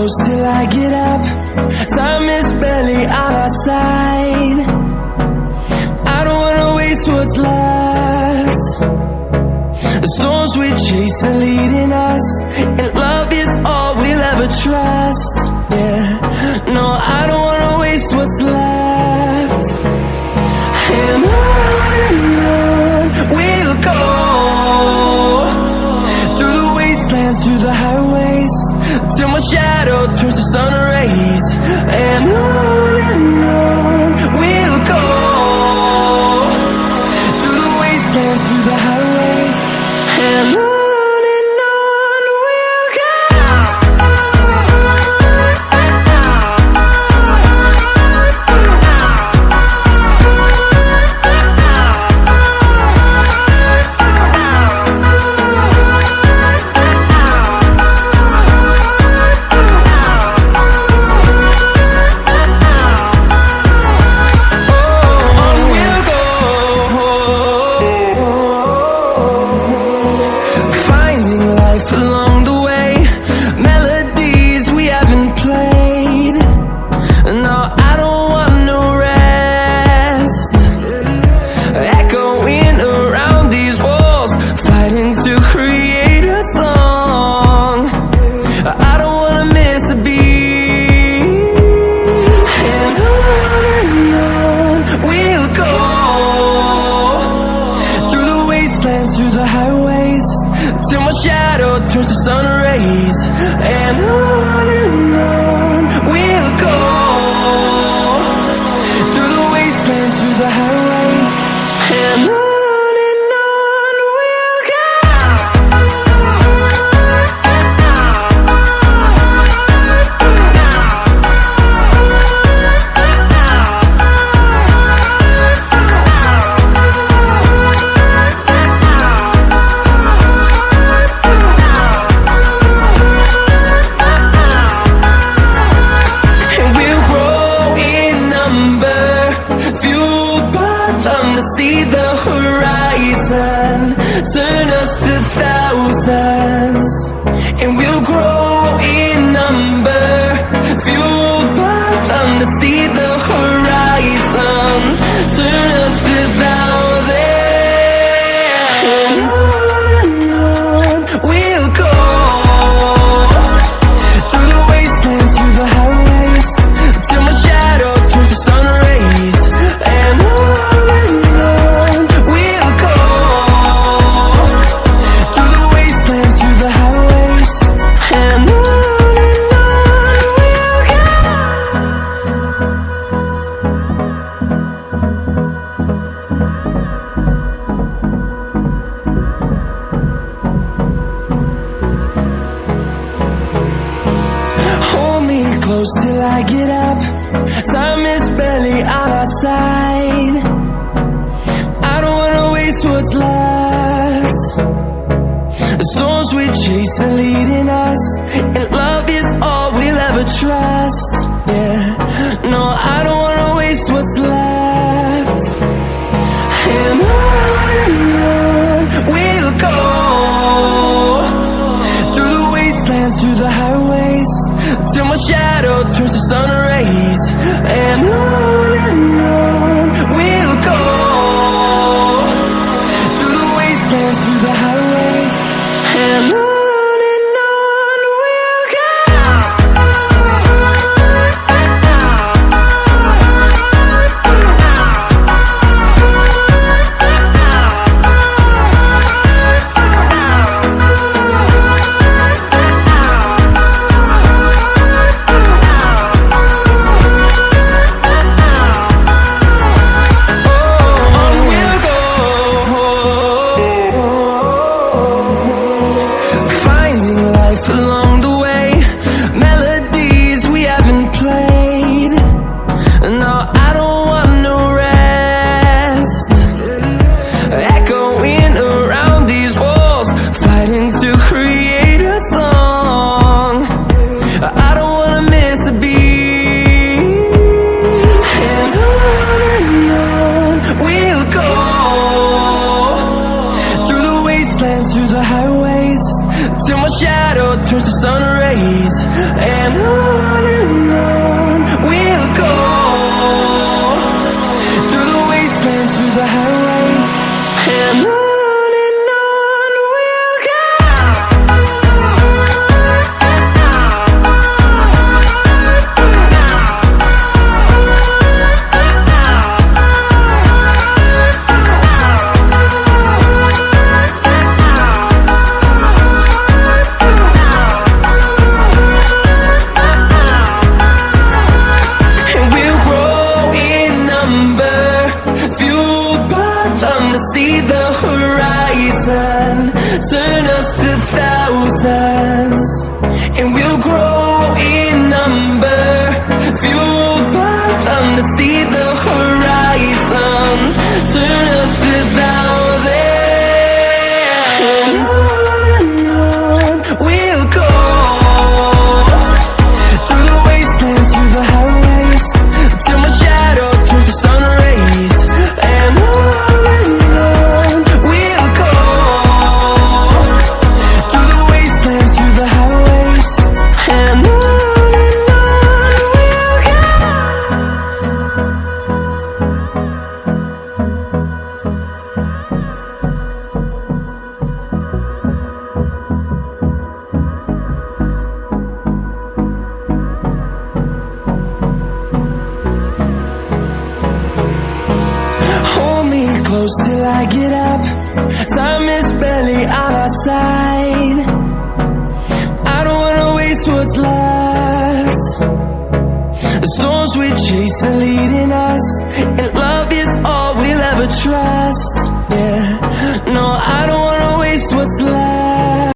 close till I get up. Time is barely on our side. I don't wanna waste what's left. The storms we chase are leading us, and love is all we'll ever trust. Yeah, no, I don't wanna waste what's left. And on we'll go, through the wastelands, through the highways, till my shadow turns to sun rays. And on we'll go, through the wastelands, through the highways, and on we'll go. Through the highways, till my shadow turns to sun rays. And on we'll go, through the wastelands, through the highways, and on we'll go. See the horizon, turn us to thousands, and we'll grow in number, fueled by them. To see the horizon, turn us to thousands, and on we'll go, through the wastelands, through the highways, till my shadow turns to sun rays. And close till I get up. Time is barely on our side. I don't wanna waste what's left. The storms we chase are leading us, and love is all we'll ever trust. Yeah, no, I don't wanna waste what's left. And on we'll go, through the wastelands, through the highways, till my shadow turns to sun rays. And on we'll go, through the wastelands, through the highways, and on we'll go. turns to sun rays. rays, and on we'll go, through the wastelands, through the highways, and on we'll go. See the horizon, turn us to thousands, and we'll grow in number, fueled by them to see the horizon, turn us to thousands, and on we'll go, through the wastelands, through the highways, till my shadow turns to sun rays, and on close till I get up. Time is barely on our side. I don't wanna waste what's left. The storms we chase are leading us, and love is all we'll ever trust. Yeah.